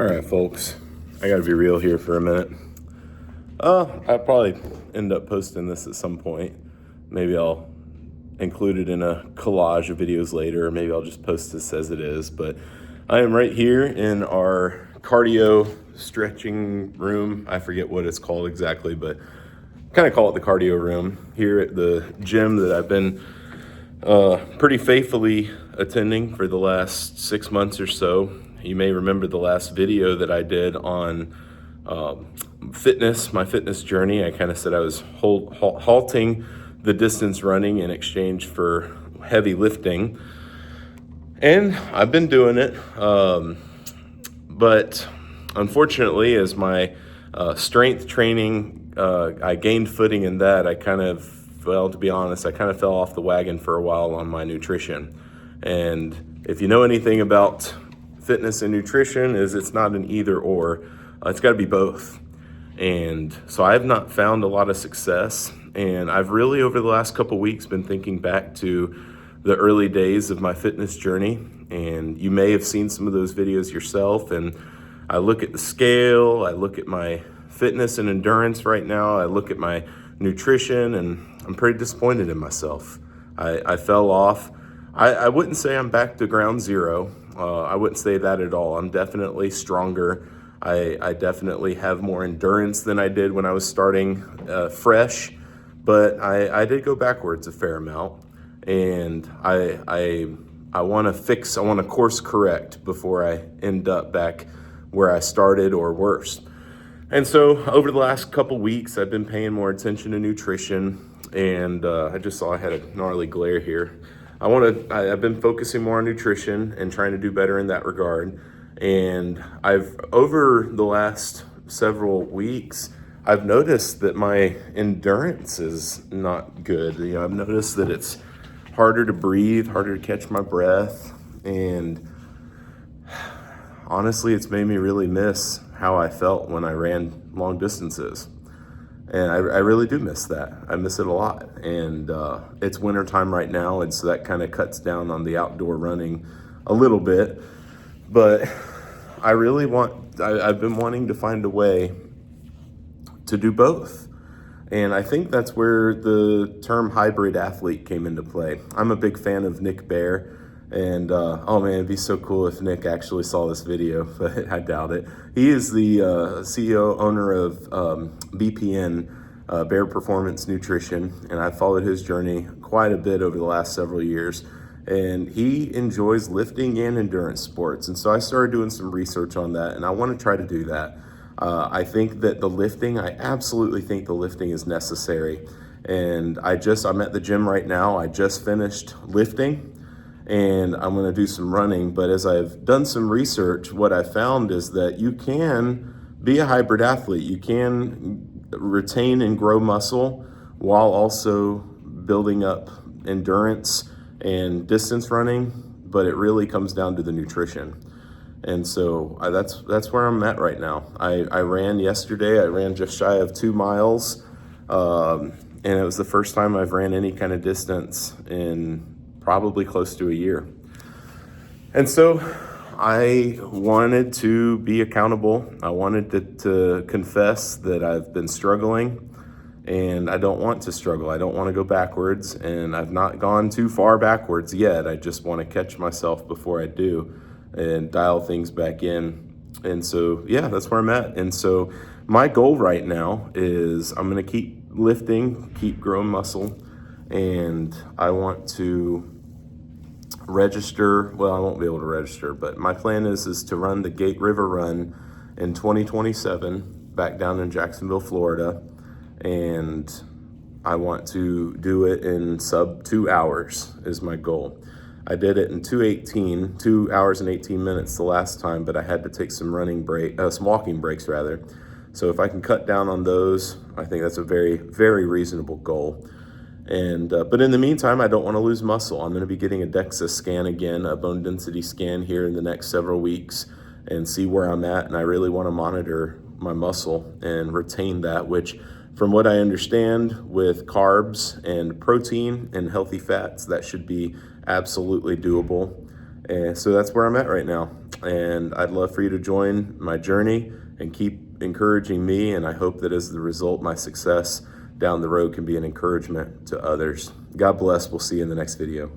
All right, folks, I gotta be real here for a minute. I'll probably end up posting this at some point. Maybe I'll include it in a collage of videos later, or maybe I'll just post this as it is. But I am right here in our cardio stretching room. I forget what it's called exactly, but kind of call it the cardio room here at the gym that I've been pretty faithfully attending for the last 6 months or so. You may remember the last video that I did on my fitness journey. I kind of said I was halting the distance running in exchange for heavy lifting. And I've been doing it. But unfortunately, as my strength training, I gained footing in that, to be honest, I kind of fell off the wagon for a while on my nutrition. And if you know anything about fitness and nutrition, it's not an either or, it's got to be both. And so I have not found a lot of success. And I've really, over the last couple weeks, been thinking back to the early days of my fitness journey. And you may have seen some of those videos yourself. And I look at the scale, I look at my fitness and endurance right now, I look at my nutrition, and I'm pretty disappointed in myself. I fell off. I wouldn't say I'm back to ground zero. I wouldn't say that at all. I'm definitely stronger. I definitely have more endurance than I did when I was starting fresh, but I did go backwards a fair amount, and I want to course correct before I end up back where I started or worse. And so over the last couple weeks, I've been paying more attention to nutrition, and I just saw I had a gnarly glare here. I've been focusing more on nutrition and trying to do better in that regard. And over the last several weeks, I've noticed that my endurance is not good. I've noticed that it's harder to breathe, harder to catch my breath. And honestly, it's made me really miss how I felt when I ran long distances. And I really do miss that. I miss it a lot. And it's wintertime right now, and so that kind of cuts down on the outdoor running a little bit. But I've been wanting to find a way to do both. And I think that's where the term hybrid athlete came into play. I'm a big fan of Nick Bare. And oh man, it'd be so cool if Nick actually saw this video, but I doubt it. He is the CEO, owner of BPN, Bare Performance Nutrition, and I've followed his journey quite a bit over the last several years. And he enjoys lifting and endurance sports. And so I started doing some research on that, and I want to try to do that. I think that I absolutely think the lifting is necessary. And I'm at the gym right now. I just finished lifting, and I'm going to do some running. But as I've done some research, what I found is that you can be a hybrid athlete. You can retain and grow muscle while also building up endurance and distance running, but it really comes down to the nutrition. And so that's where I'm at right now. I ran yesterday. I ran just shy of 2 miles, and it was the first time I've ran any kind of distance in probably close to a year. And so I wanted to be accountable. I wanted to confess that I've been struggling, and I don't want to struggle. I don't want to go backwards, and I've not gone too far backwards yet. I just want to catch myself before I do and dial things back in. And so, yeah, that's where I'm at. And so my goal right now is I'm going to keep lifting, keep growing muscle, and I want to register. Well, I won't be able to register, but my plan is to run the Gate River Run in 2027 back down in Jacksonville, Florida. And I want to do it in sub 2 hours is my goal. I did it in 2 hours and 18 minutes the last time, but I had to take some walking breaks rather. So if I can cut down on those, I think that's a very, very reasonable goal. And but in the meantime, I don't want to lose muscle. I'm going to be getting a DEXA scan again, a bone density scan here in the next several weeks, and see where I'm at. And I really want to monitor my muscle and retain that, which from what I understand with carbs and protein and healthy fats, that should be absolutely doable. And so that's where I'm at right now. And I'd love for you to join my journey and keep encouraging me. And I hope that as the result, my success down the road can be an encouragement to others. God bless. We'll see you in the next video.